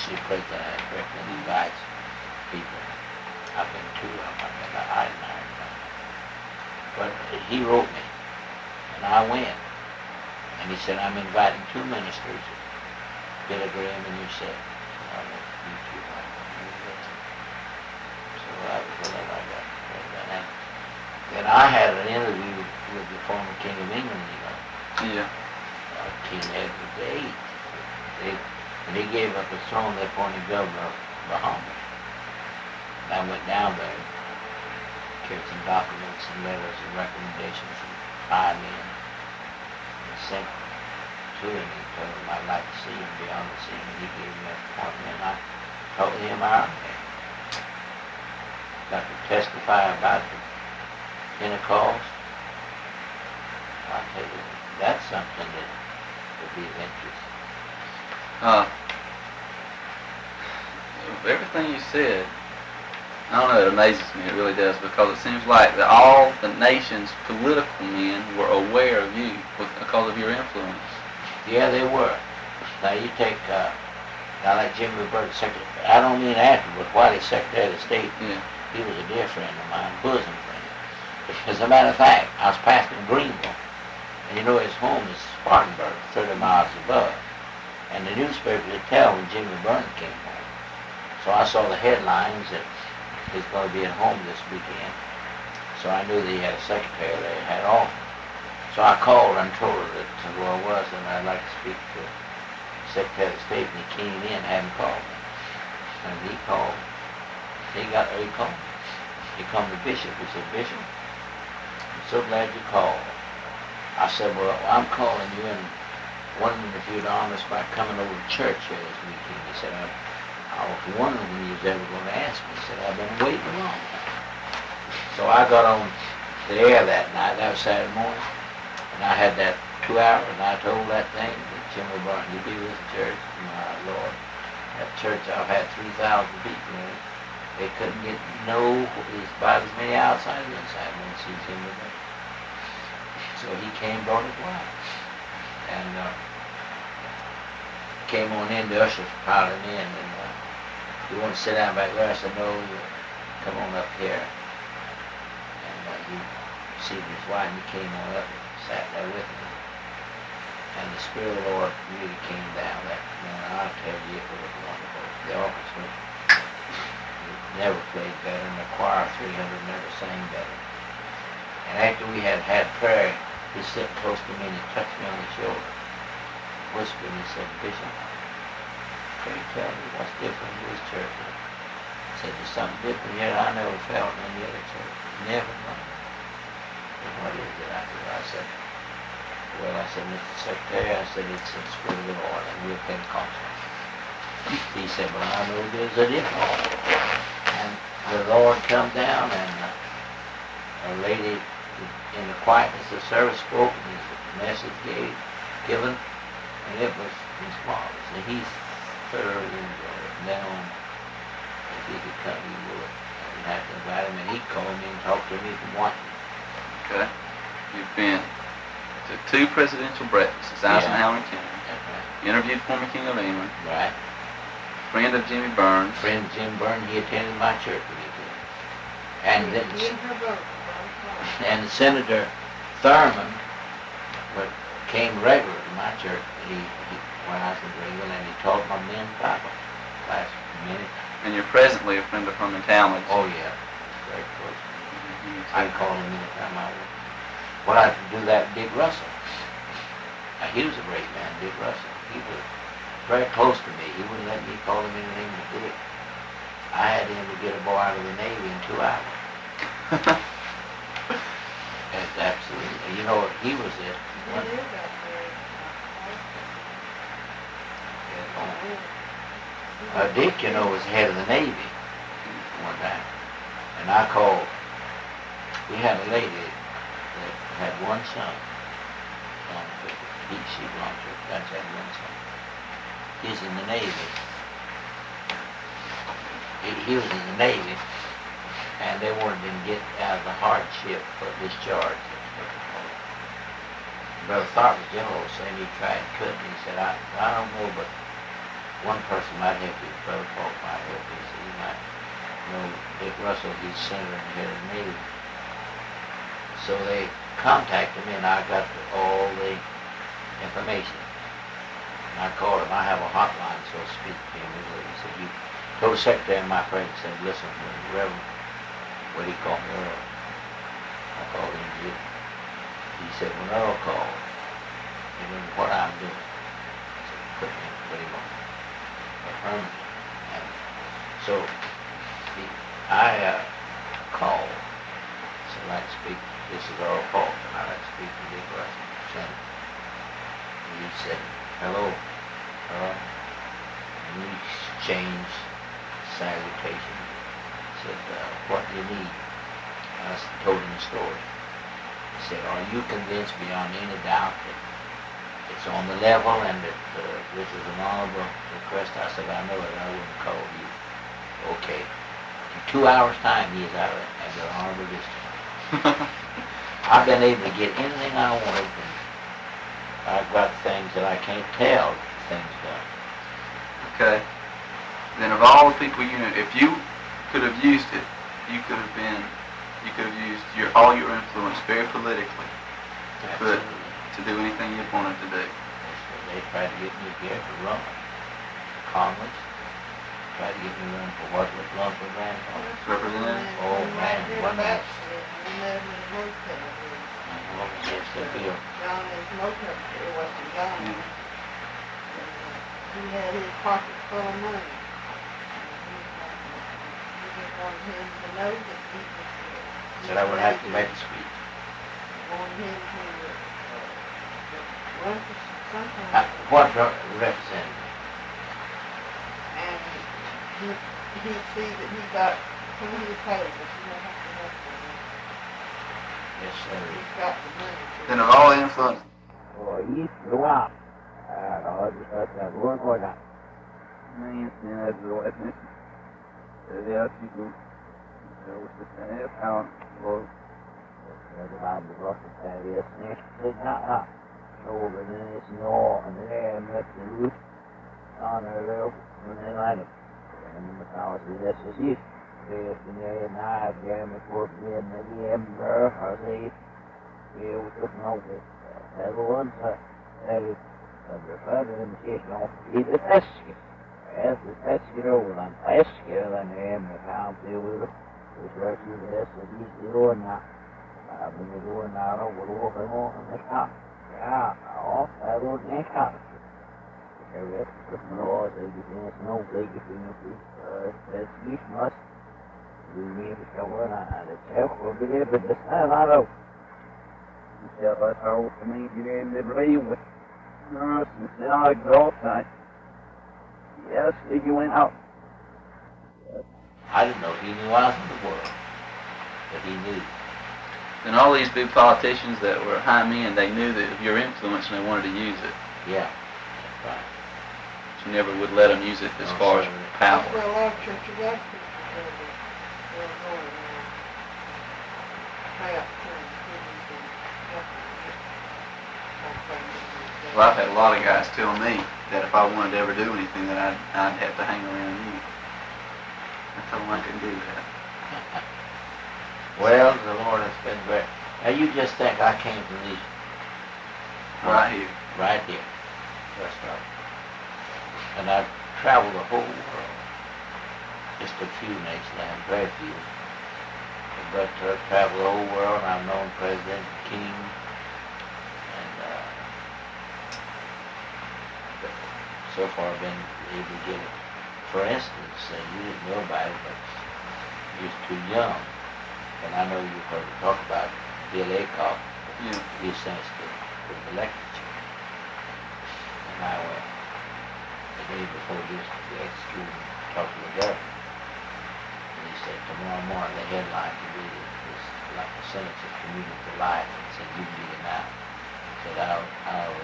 See, President had breakfast, and he invites people. I've been to them. I didn't hire them. But he wrote me, and I went. And he said, "I'm inviting 2 ministers, Billy Graham and yourself." So I went, "You two, so that was the letter I got. And then I had an interview with the former King of England, you know. Yeah. King Edward VIII. When he gave up his throne, they appointed governor of Bahamas. And I went down there, carried some documents and letters and recommendations from 5 men, and sent to him and told him I'd like to see him, be on the scene. And he gave me an appointment, and I talked to him out there. Got to testify about the Pentecost. I tell you, that's something that would be of interest. Everything you said, I don't know, it amazes me, it really does, because it seems like that all the nation's political men were aware of you because of your influence. Yeah, they were. Now you take, now like Jimmy Burke, Secretary, I don't mean after, but while he's Secretary of State, Yeah. he was a dear friend of mine, bosom friend. As a matter of fact, I was passing Greenville, and you know his home is Spartanburg, 30 miles above. And the newspaper would tell when Jimmy Burke came home. So I saw the headlines that he's going to be at home this weekend. So I knew that he had a secretary there, had off. So I called and told her that where I was, and I'd like to speak to the Secretary of State, and he came in and hadn't called me. And he called. He got there, he called me. He called the bishop. He said, "Bishop, I'm so glad you called." I said, "Well, I'm calling you and wondering if you'd honor us by coming over to church here this weekend." He said, I was wondering when you was ever going to ask me. He said, "I've been waiting a long time." So I got on the air that night, that was Saturday morning, and I had that 2 hours, and I told that thing that Jimmy Burke, "You be with the church." My Lord, that church, I've had 3,000 people in it. They couldn't get about as many outside as inside when they see Jimmy Burke. So he came, brought his wife, and came on in, the ushers piling in, and "You want to sit down back there?" I said, "No, you come on up here." And he seated his wife, and he came on up and sat there with me. And the Spirit of the Lord really came down that morning. I'll tell you, it was wonderful. The orchestra never played better, and the choir 300 never sang better. And after we had prayer, he sat close to me and he touched me on the shoulder, whispered, and he said, "Bishop, pray tell me what's different in this church." I said, "There's something different here I never felt in any other church. Never known." And what is it? I said, "Well," I said, "Mr. Secretary," I said, "it's the Spirit of the Lord, and we're Pentecostal." He said, "Well, I know there's a difference." And the Lord come down, and a lady in the quietness of service spoke, and his message given, and it was marvelous. And he thoroughly enjoyed it. And then if he could come, he would. I didn't have to invite him, and he'd call me and talk to me from Washington. Okay. You've been to 2 presidential breakfasts, Eisenhower and Kennedy. That's right. Interviewed former King of England. Right. friend of Jimmy Burns. Friend Jim Byrne, he attended my church when he did. And then, and Senator Thurman came regular to my church. He when I was in Greenville, and he taught my men's Bible class for minutes. And you're presently a friend of Herman Talmadge. Oh yeah, very close. I call him anytime I want. Well, I could do that with Dick Russell. Now, he was a great man, Dick Russell. He was very close to me. He wouldn't let me call him anything but Dick. I had him to get a boy out of the Navy in 2 hours. That's absolutely. You know, he was it. Dick, you know, was head of the Navy one time. And I called. We had a lady that had one son. She belonged to her. That's had one son. He's in the Navy. He was in the Navy, and they wanted him to get out of the hardship for discharge. Brother Tharp was general saying he tried and couldn't. He said, I don't know, but one person might help you. Brother Paulk might help you. He said, you might know Dick Russell, he's senator and head of the Navy. So they contacted me, and I got all the information. And I called him. I have a hotline, so to speak, to him. He said, you told the secretary and my friend, said, listen, Reverend, what he called me, Earl. I called him Jim. He said, when Earl called, he knew what I'm doing. I said, put him on. Herman. And so I called. So I'd like to speak. This is Earl Paulk, and I'd like to speak to Dick Russell, Senator. And he said, hello, Earl. And we exchanged salutation. He said, what do you need? I told him the story. He said, are you convinced beyond any doubt that it's on the level and that this is an honorable request? I said, I know it. I wouldn't call you. Okay. In 2 hours' time, he is out of it at the honorable district. I've been able to get anything I wanted, and I've got things that I can't tell things done. Okay. Then of all the people you knew, if you could have used it, you could have used all your influence very politically to do anything you wanted to do. They tried to get me here to run Congress. Tried to get me run for what was run for Representative? Oh man, one man. Yes, the bill. He had his pockets full of money. He just wanted him to know that he was... Said I would have to make a speech. Wanted him to run for something. What representative? And he'd see that he got plenty of pay, but he don't have to work for him. Yes, sir. He's got the money. Then of all the influence, Oh, he go out. That's one more time. I didn't know he knew I was in the world, but he knew. then all these big politicians that were high men, they knew that of your influence and they wanted to use it. Yeah, that's right. But you never would let them use it as far as power. That's where a lot of Church of God people were going around. Pay up to him, and help him get something in his day. Well, I've had a lot of guys tell me that if I wanted to ever do anything, that I'd have to hang around you. I told them I couldn't do that. Well, the Lord has been great. Now you just think I came from these Right here. right here, just up. And I've traveled the whole world. Just a few nations, I have very few. But traveled the whole world, and I've known President King, and so far I've been able to get it. For instance, you didn't know about it, but you was too young. And I know you've heard me talk about Bill Aycock. Yeah. He sent us to the lecture. And I went the day before this to execute and talk to the governor. And he said, tomorrow morning the headline to be is like the sentence of commuting to life. And he said, you can get him out. He said, I'll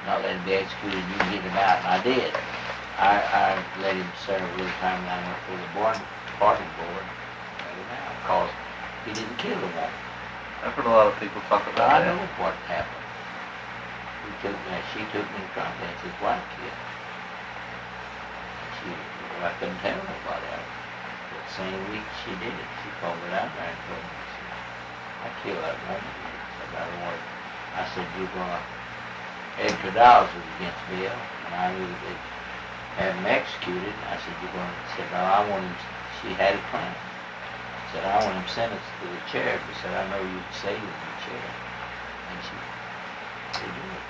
not let him be executed, you can get him out. And I did. I let him serve a little time, and I went for the party board. Let him out because he didn't kill the woman. I've heard a lot of people talk But about I that. know what happened. She took me to confidence, his white kid. I couldn't tell nobody. But the same week she did it, she called me out there and told me, she said, I killed that woman. I said, you're going to, Edgar Dawes was against Bill, and I knew that they had him executed. I said, you're going to, she said, no, I want him, she had it planned. I said, I want him sentenced to the chair. She said, I know you can save him in the chair. And she did it.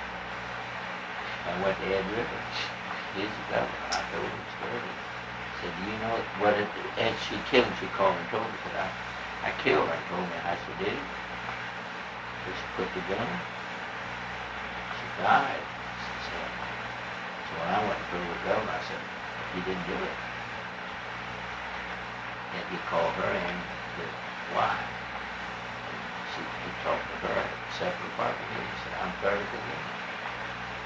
I went to Ed Rivers. He's the governor. I told him the story. I said, do you know what it, and she killed him. She called me and told me. She said, I killed her and told me how she did it. So she put the gun. She died. So when I went to go to the governor, I said, he didn't do it. And he called her in, his wife. He talked to her at a separate apartment. He said, I'm fairly convinced.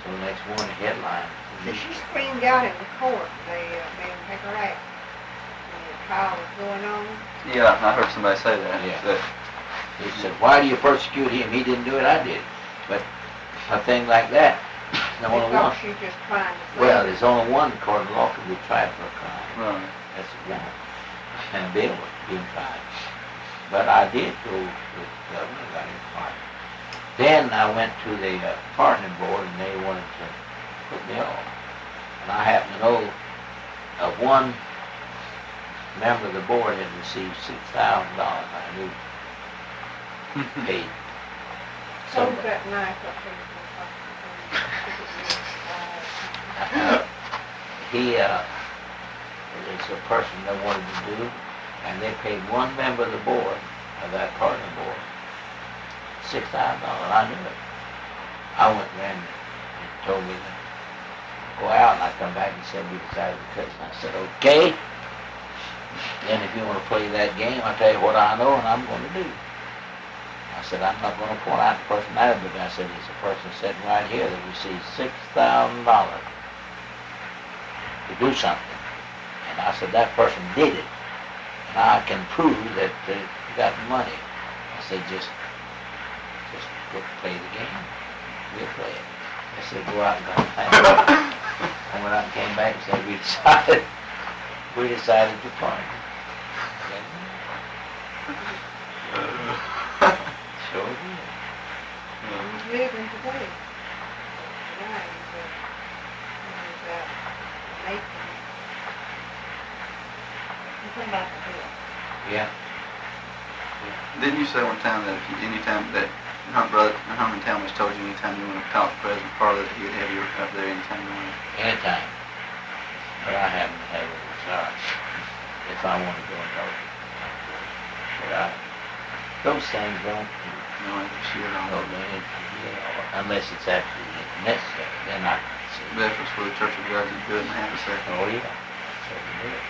So the next morning, headline. So she screamed out in the court, they made him take her out when the trial was going on. Yeah, I heard somebody say that. Yeah. That He said, why do you persecute him? He didn't do it, I did. But a thing like that, They no only thought one. she was just trying to save Well, him. there's only one court of law can be tried for a crime. right. That's a woman. And Bill was being tried. But I did go to the governor and got him pardoned. Then I went to the pardoning board and they wanted to put me off. And I happened to know one member of the board had received $6,000. I knew paid. Hold Somebody. that knife up there. He is a person they wanted to do, and they paid one member of the board, of that partner board, $6,000. I knew it. I went there and he told me to go out, and I come back and said, we decided to cut. And I said, okay. Then if you want to play that game, I'll tell you what I know and I'm going to do. I said, I'm not going to point out the personality, but I said, it's a person sitting right here that received $6,000 to do something. And I said, that person did it. And I can prove that they got the money. I said, just play the game. We'll play it. I said, go out and go play it. I went out and came back and said, we decided to party. Sure did. He's living today. Yeah, he's making. He's come back to Bill. Yeah. Didn't you say one time that if you, anytime that Herman Talmadge told you anytime you want to talk to President Carter that he'd have you up there anytime you want? Anytime. But I happen to have a desire if I want to go and talk to him. But those things don't No interfere on go that. unless it's absolutely necessary. Then I can see. Veterans for the Church of God is good and have a second. Oh, yeah. Certainly is.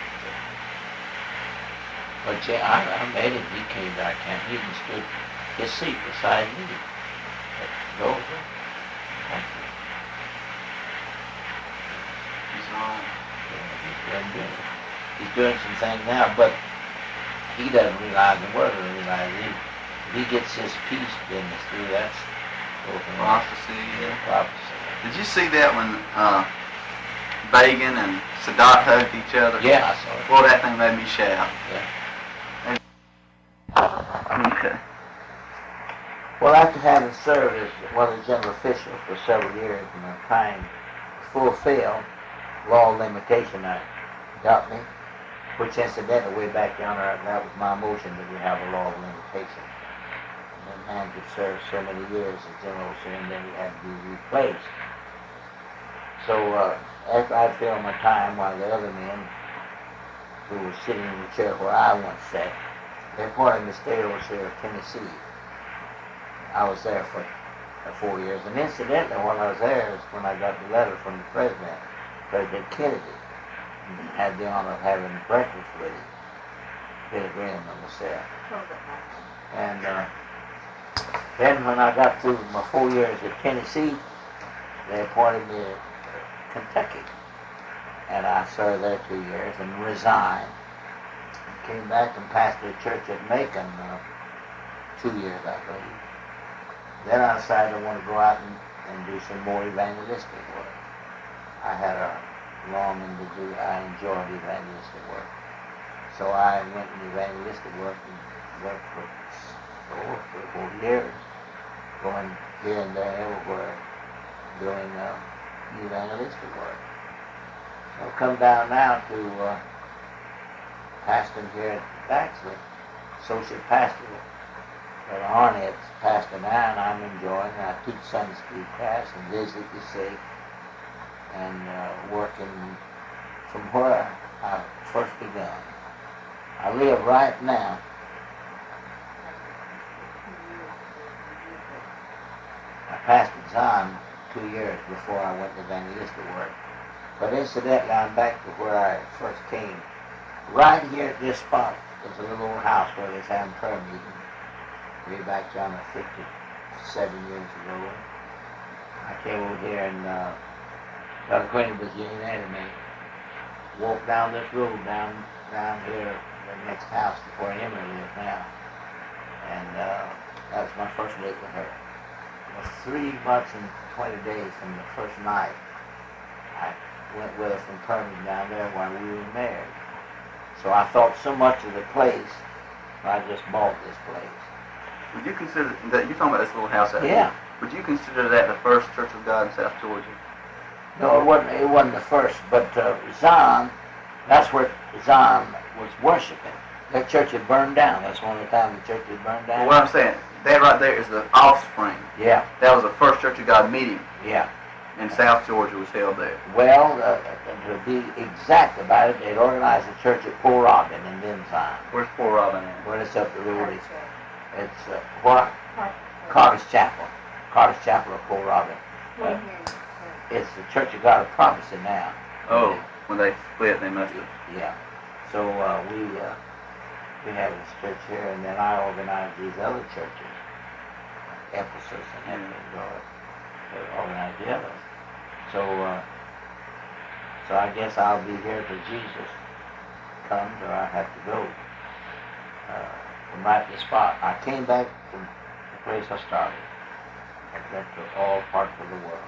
But yeah, I met him. He came to our camp. He even stood his seat beside me at the door. He's all. He's doing some things now, but he doesn't realize the world doesn't realize it. If he gets his peace business through, that's Prophecy. Prophecy. Did you see that when Reagan and Sadat hugged each other? Yeah, I saw it. Boy, that thing made me shout. Yeah. Okay. Well, after having served as one of the general officials for several years and trying to fulfill law of limitation got me, which incidentally, way back down there, that was my motion that we have a law of limitation. And the man could serve so many years as general officer and then he had to be replaced. So after I filled my time, while the other men who were sitting in the chair where I once sat, they appointed me state overseer of Tennessee. I was there for 4 years, and incidentally, while I was there is when I got the letter from the President Kennedy, and had the honor of having breakfast with him. Billy Graham was there. And then when I got through my 4 years at Tennessee, they appointed me to Kentucky, and I served there 2 years and resigned. Came back and pastored a church at Macon 2 years, I believe. Then I decided I want to go out and do some more evangelistic work. I had a longing to do, I enjoyed evangelistic work. So I went in evangelistic work and worked for 4 years, going here and there everywhere, doing evangelistic work. I'll come down now to pastoring here at Baxley, associate pastor at Arnett's pastor now, and I'm enjoying it. I teach Sunday school class and visit the sick and working from where I first begun. I live right now. I pastored Zion 2 years before I went to evangelistic work. But incidentally, I'm back to where I first came. Right here at this spot is a little old house where they was having prayer meeting. Way back down at 57 years ago. I came over here and got acquainted with the young anime. Walked down this road down here, the next house to where Emily lives now. And that was my first date with her. It was 3 months and 20 days from the first night. I went with her from Permian down there while we were married. So I thought so much of the place, I just bought this place. Would you consider that, you're talking about this little house out here? Yeah. Would you consider that the first Church of God in South Georgia? No, it wasn't the first, but Zion, that's where Zion was worshiping. That church had burned down. That's one of the times the church had burned down. Well, what I'm saying, that right there is the offspring. Yeah. That was the first Church of God meeting Yeah. in South Georgia was held there. Well, to be exact about it, they'd organized a church at Poor Robin and then Zion. Where's poor Robin at? Where it's up the road. It's what? Carter's Chapel. Carter's Chapel of Poor Robin. It's the Church of God of Prophecy now. Oh, when they split, they must have. Yeah. So we have this church here, and then I organized these other churches, Ephesus and Henry, to organize the others. So I guess I'll be here till Jesus comes, or I have to go. From right at the spot. I came back from the place I started. I've been to all parts of the world.